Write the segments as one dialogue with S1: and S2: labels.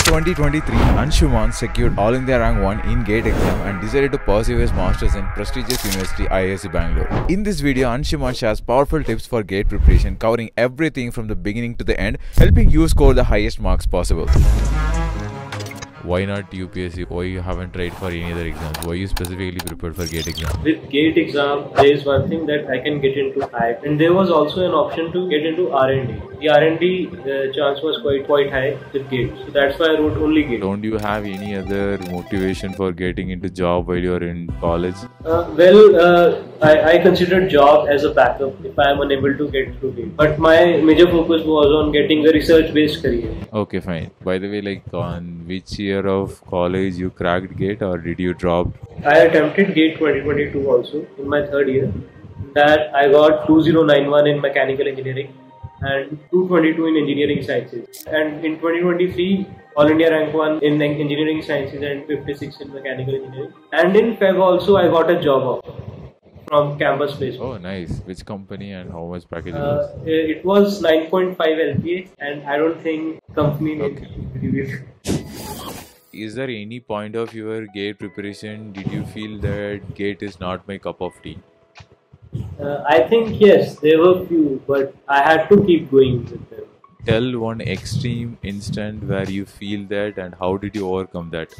S1: 2023, Anshuman secured All India Rank 1 in GATE exam and decided to pursue his Masters in prestigious University IISC Bangalore. In this video, Anshuman shares powerful tips for GATE preparation, covering everything from the beginning to the end, helping you score the highest marks possible. Why not UPSC? Why you haven't tried for any other exams? Why you specifically prepared for GATE exam?
S2: With GATE exam, there is one thing that I can get into IIT, and there was also an option to get into R&D. The R&D chance was quite high with GATE, so that's why I wrote only GATE.
S1: Don't you have any other motivation for getting into job while you're in college?
S2: I considered job as a backup if I am unable to get through GATE. But my major focus was on getting a research-based career.
S1: Okay, fine. By the way, like on which year of college you cracked GATE or did you drop?
S2: I attempted GATE 2022 also in my third year. That I got 2091 in mechanical engineering and 222 in engineering sciences. And in 2023, All India Rank 1 in engineering sciences and 56 in mechanical engineering. And in Feb also I got a job offer from campus placement.
S1: Oh, nice. Which company and how much package it was?
S2: It was 9.5 LPA, and I don't think company needs review.
S1: Is there any point of your GATE preparation did you feel that GATE is not my cup of tea?
S2: I think yes, there were few, but I had to keep going with them.
S1: Tell one extreme instant where you feel that and how did you overcome that?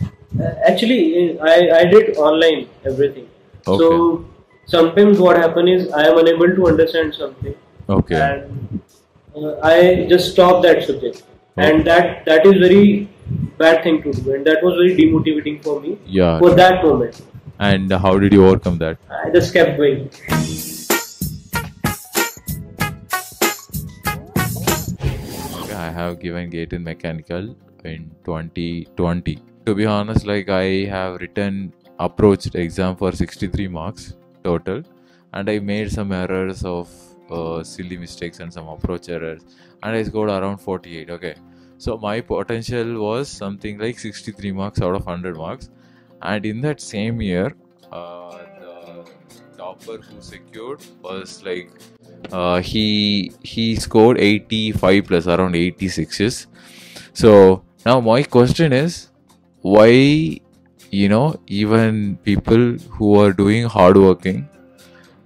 S2: Actually, I did online everything.
S1: Okay.
S2: So sometimes what happens is I am unable to understand something.
S1: Okay.
S2: And I just stop that subject.
S1: Okay.
S2: And that is very bad thing to do, and that was very demotivating for me.
S1: Yeah.
S2: For that moment.
S1: And how did you overcome that?
S2: I just kept going.
S1: I have given GATE in mechanical in 2020. To be honest, like I have approached exam for 63 marks total, and I made some errors of silly mistakes and some approach errors, and I scored around 48. Okay, so my potential was something like 63 marks out of 100 marks, and in that same year, the topper who secured was like he scored 85 plus around 86s. So now my question is, why even people who are doing hard working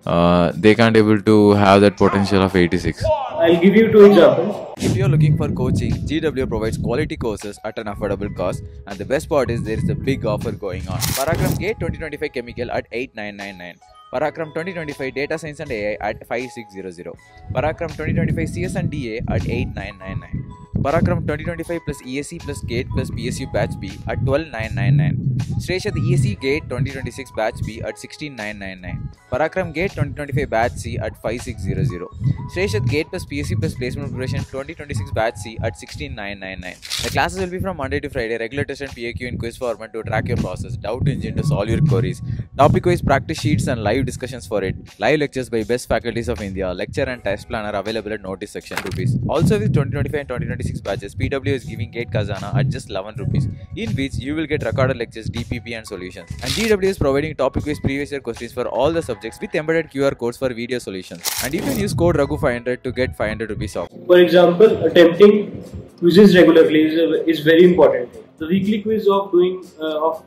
S1: they can't able to have that potential of 86?
S2: I'll give you two examples.
S1: If you're looking for coaching, GW provides quality courses at an affordable cost, and the best part is there is a big offer going on. Parakram Gate 2025 Chemical at 8999. Parakram 2025 Data Science and AI at 5600. Parakram 2025 CS and DA at 8999. Parakram 2025 plus ESC plus GATE plus PSU batch B at 12999. Shreshth ESC GATE 2026 batch B at 16999. Parakram Gate 2025 batch C at 5600. Shreshth GATE plus PSU plus placement preparation 2026 batch C at 16999. The classes will be from Monday to Friday, regular test and PAQ in quiz format to track your process, doubt engine to solve your queries, topic wise practice sheets and live discussions for it, live lectures by best faculties of India, lecture and test planner available at notice section rupees. Also with 2025 and 2026 batches, PW is giving GATE Khazana at just 11 rupees, in which you will get recorded lectures, DPP and solutions. And GW is providing topic based previous year questions for all the subjects with embedded QR codes for video solutions. And you can use code RAGU500 to get 500 rupees off.
S2: For example, attempting quizzes regularly is very important. The weekly quiz of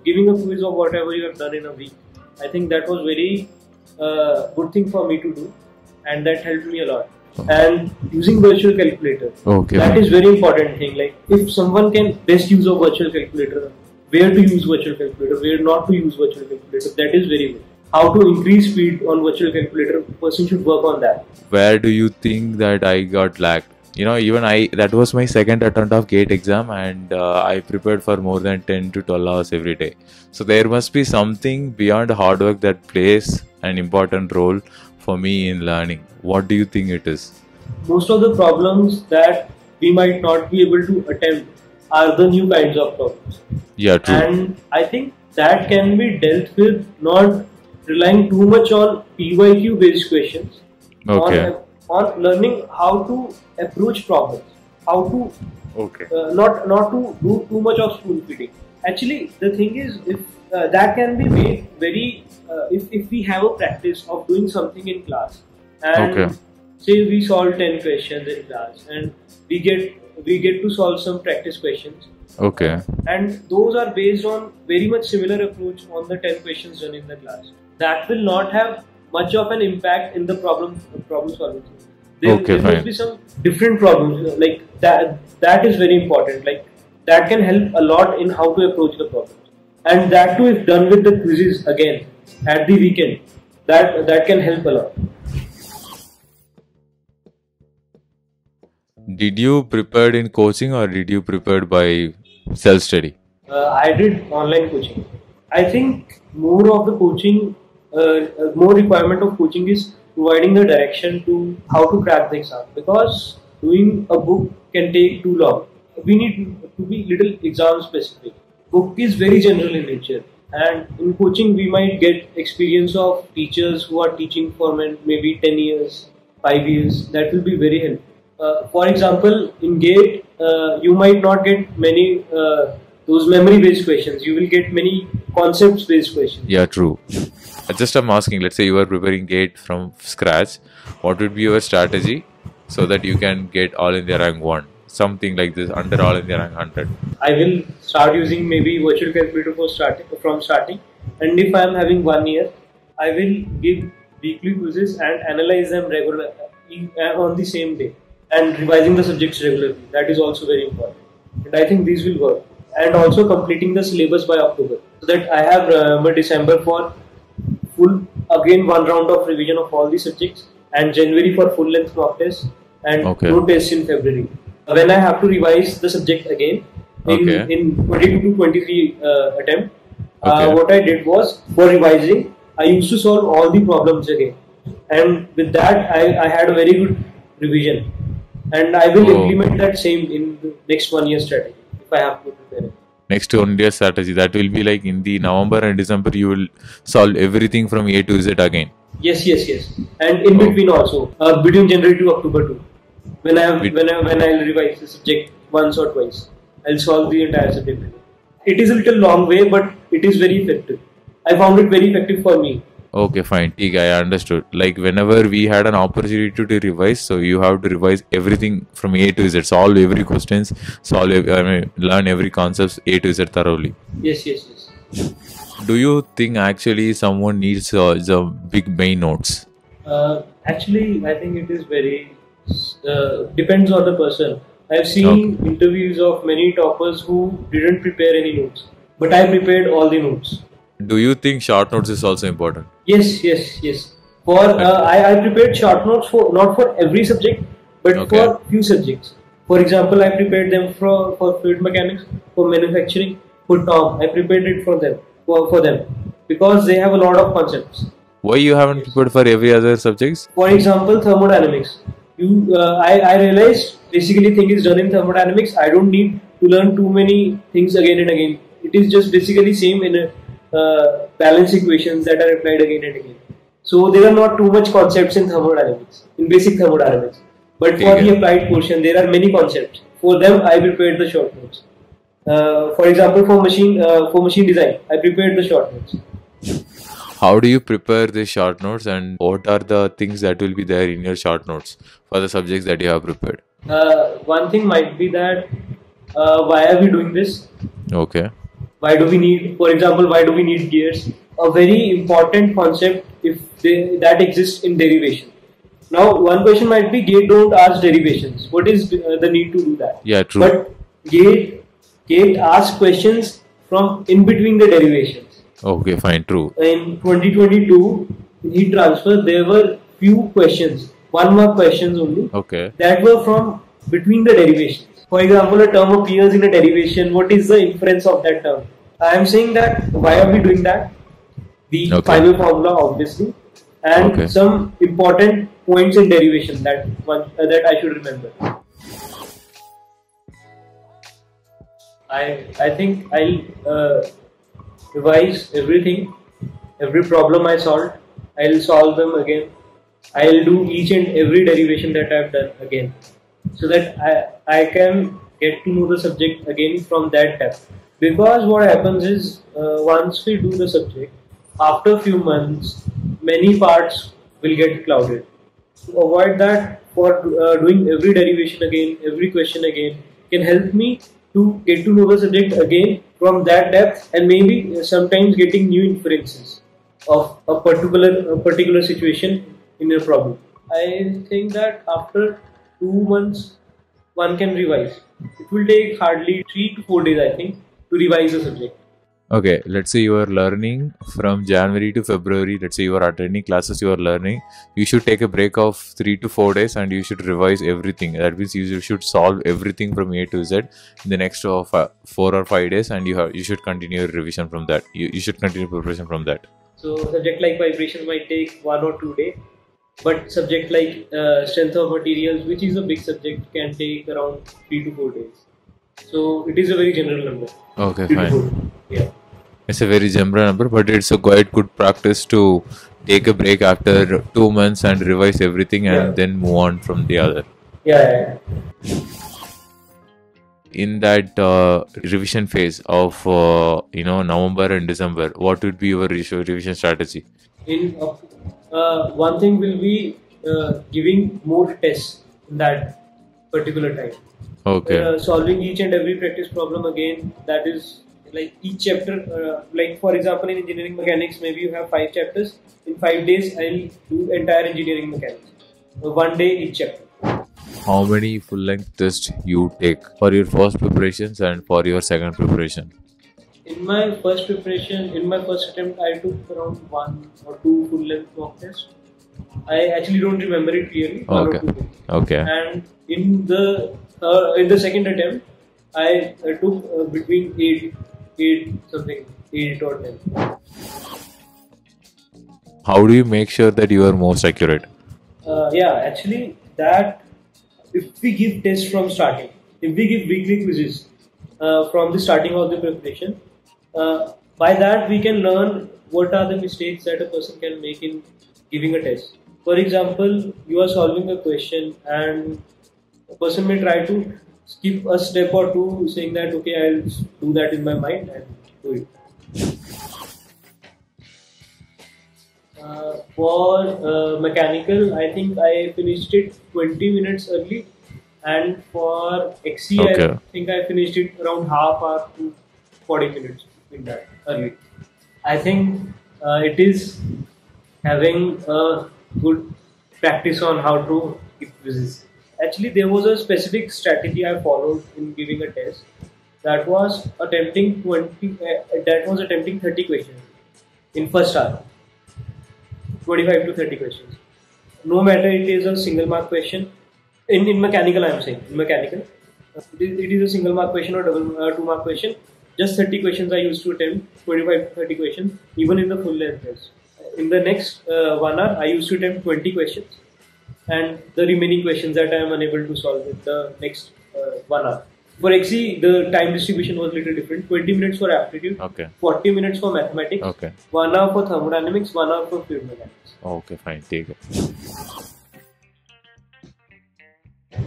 S2: giving a quiz of whatever you have done in a week, I think that was very good thing for me to do, and that helped me a lot. And using virtual calculator,
S1: okay,
S2: that is very important thing. Like if someone can best use a virtual calculator, where to use virtual calculator, where not to use virtual calculator, that is very good. How to increase speed on virtual calculator, person should work on that.
S1: Where do you think that I got lagged? Even that was my second attempt of GATE exam, and I prepared for more than 10 to 12 hours every day. So there must be something beyond hard work that plays an important role for me in learning. What do you think it is?
S2: Most of the problems that we might not be able to attempt are the new kinds of problems.
S1: Yeah, true.
S2: And I think that can be dealt with not relying too much on PYQ based questions.
S1: Okay.
S2: On learning how to approach problems, how to not to do too much of spoon feeding. Actually, the thing is, if that can be made very if we have a practice of doing something in class, and say we solve 10 questions in class and we get we get to solve some practice questions.
S1: Okay.
S2: And those are based on very much similar approach on the 10 questions done in the class. That will not have much of an impact in the problem solving. There must be some different problems like that. That is very important. Like that can help a lot in how to approach the problem. And that too, if done with the quizzes again at the weekend, that can help a lot.
S1: Did you prepare in coaching or did you prepare by self-study?
S2: I did online coaching. I think more of the coaching, more requirement of coaching is providing the direction to how to crack the exam, because doing a book can take too long. We need to be little exam specific. Book is very general in nature, and in coaching we might get experience of teachers who are teaching for maybe 10 years, 5 years. That will be very helpful. For example, in GATE, you might not get many those memory-based questions. You will get many concepts-based questions.
S1: Yeah, true. I'm asking, let's say you are preparing GATE from scratch. What would be your strategy so that you can get All India Rank 1? Something like this, under All India Rank 100.
S2: I will start using maybe virtual calculator from starting. And if I am having 1 year, I will give weekly quizzes and analyze them regularly on the same day. And revising the subjects regularly. That is also very important. And I think these will work. And also completing the syllabus by October. So that I have December for full, again one round of revision of all the subjects. And January for full length mock test. And no tests in February. When I have to revise the subject again, in 22 to 23 attempt, what I did was, for revising, I used to solve all the problems again. And with that, I had a very good revision. And I will implement that same in the next 1 year strategy if I have to prepare it.
S1: Next 1 year strategy, that will be like in the November and December you will solve everything from A to Z again.
S2: Yes. And in between also, between January to October too. When I revise the subject once or twice, I'll solve the entire subject. It is a little long way, but it is very effective. I found it very effective for me.
S1: Okay, fine. I understood. Like whenever we had an opportunity to revise, so you have to revise everything from A to Z, solve every questions, learn every concept A to Z thoroughly.
S2: Yes.
S1: Do you think actually someone needs the big main notes?
S2: Actually, I think it is very depends on the person. I've seen interviews of many toppers who didn't prepare any notes, but I prepared all the notes.
S1: Do you think short notes is also important?
S2: Yes. For I prepared short notes for not for every subject, but for few subjects. For example, I prepared them for fluid mechanics, for manufacturing, for TOM. I prepared it for them because they have a lot of concepts.
S1: Why you haven't prepared for every other subjects?
S2: For example, thermodynamics. I realized basically thing is done in thermodynamics. I don't need to learn too many things again and again. It is just basically same in a balance equations that are applied again and again. So there are not too much concepts in thermodynamics, in basic thermodynamics. But for the applied portion, there are many concepts. For them, I prepared the short notes. For example, for machine design, I prepared the short notes.
S1: How do you prepare the short notes, and what are the things that will be there in your short notes for the subjects that you have prepared?
S2: One thing might be that why are we doing this?
S1: Okay.
S2: Why do we need, for example, why do we need gears? A very important concept that exists in derivation. Now, one question might be, GATE don't ask derivations. What is the need to do that?
S1: Yeah, true.
S2: But GATE asks questions from in between the derivations.
S1: Okay, fine, true.
S2: In 2022, in heat transfer, there were few questions, 1 mark questions only, that were from between the derivations. For example, a term appears in a derivation. What is the inference of that term? I am saying that why are we doing that? The final formula, obviously, and some important points in derivation that I should remember. I think I'll revise everything, every problem I solved. I'll solve them again. I'll do each and every derivation that I've done again, so that I can get to know the subject again from that depth. Because what happens is, once we do the subject, after a few months, many parts will get clouded. To avoid that, for doing every derivation again, every question again, can help me to get to know the subject again from that depth, and maybe sometimes getting new inferences of a particular situation in a problem. I think that after 2 months one can revise. It will take hardly 3 to 4 days, I think, to revise a subject.
S1: Okay, let's say you are learning from January to February. Let's say you are attending classes, you are learning. You should take a break of 3 to 4 days and you should revise everything. That means you should solve everything from A to Z in the next 4 or 5 days, and you should continue your revision from that. You should continue preparation from that.
S2: So subject like vibrations might take 1 or 2 days, but subject like strength of materials, which is a big subject, can take around 3 to 4 days. So it is a very general number.
S1: Okay,
S2: 3 to 4
S1: fine.
S2: days. Yeah.
S1: It's a very general number, but it's a quite good practice to take a break after 2 months and revise everything and
S2: Yeah.
S1: then move on from the other.
S2: Yeah.
S1: In that revision phase of November and December, what would be your revision strategy?
S2: In one thing will be giving more tests in that particular time.
S1: Okay.
S2: Solving each and every practice problem again. That is like each chapter. Like for example, in engineering mechanics, maybe you have 5 chapters. In 5 days, I'll do entire engineering mechanics. 1 day each chapter.
S1: How many full-length tests you take for your first preparations and for your second preparation?
S2: In my first preparation, in my first attempt, I took around 1 or 2 full-length mock tests. I actually don't remember it clearly. 1
S1: Okay.
S2: or 2 days.
S1: Okay.
S2: And in the second attempt, I took between 8 or 10.
S1: How do you make sure that you are most accurate?
S2: Actually, that if we give tests from starting, if we give weekly quizzes from the starting of the preparation, by that we can learn what are the mistakes that a person can make in giving a test. For example, you are solving a question and a person may try to skip a step or two, saying that okay, I'll do that in my mind and do it. For mechanical, I think I finished it 20 minutes early, and for XC,
S1: Okay.
S2: I think I finished it around half hour to 40 minutes in that early. I think it is having a good practice on how to give quizzes. Actually, there was a specific strategy I followed in giving a test. That was attempting 30 questions in first hour. 25 to 30 questions. No matter it is a single mark question. In mechanical, I am saying. In mechanical, it is a single mark question or double 2 mark question. Just 30 questions I used to attempt, 25 to 30 questions, even in the full length test. In the next 1 hour, I used to attempt 20 questions, and the remaining questions that I am unable to solve in the next 1 hour. For XC, the time distribution was little different. 20 minutes for aptitude,
S1: Okay.
S2: 40 minutes for mathematics,
S1: Okay.
S2: 1 hour for thermodynamics, 1 hour for fluid mechanics.
S1: Okay, fine. Take it.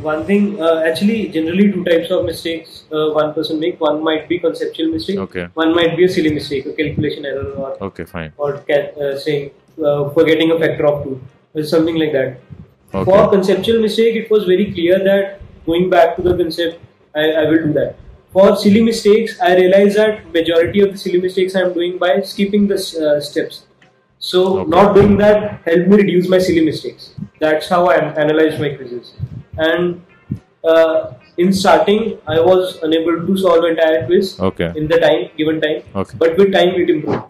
S2: One thing, actually, generally 2 types of mistakes one person make. One might be conceptual mistake.
S1: Okay.
S2: One might be a silly mistake, a calculation error,
S1: Okay, fine.
S2: or saying forgetting a factor of 2, or something like that.
S1: Okay.
S2: For conceptual mistake, it was very clear that going back to the concept, I will do that. For silly mistakes, I realized that majority of the silly mistakes I am doing by skipping the steps. So
S1: Okay.
S2: not doing that helped me reduce my silly mistakes. That's how I analyzed my quizzes. And in starting, I was unable to solve entire quiz
S1: Okay.
S2: in the given time.
S1: Okay.
S2: But with time, it improved.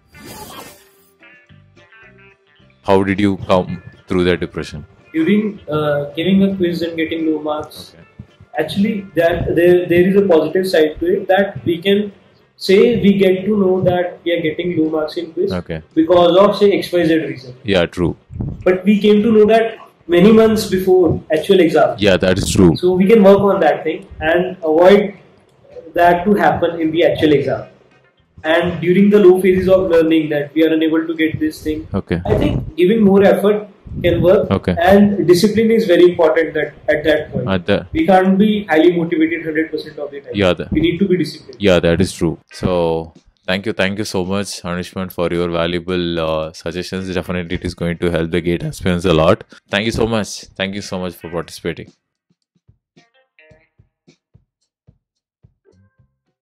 S1: How did you come through that depression?
S2: During giving a quiz and getting low marks,
S1: Okay.
S2: actually that there is a positive side to it, that we can say we get to know that we are getting low marks in quiz
S1: Okay.
S2: because of say XYZ reason.
S1: Yeah, true.
S2: But we came to know that many months before actual exam.
S1: Yeah, that is true.
S2: So we can work on that thing and avoid that to happen in the actual exam. And during the low phases of learning that we are unable to get this thing,
S1: Okay.
S2: I think giving more effort can work.
S1: Okay.
S2: And discipline is very important at that point. We can't be highly motivated 100% of the time.
S1: Yeah,
S2: we need to be disciplined.
S1: Yeah, that is true. So thank you so much, Anshuman, for your valuable suggestions. Definitely, it is going to help the GATE aspirants a lot. Thank you so much. Thank you so much for participating.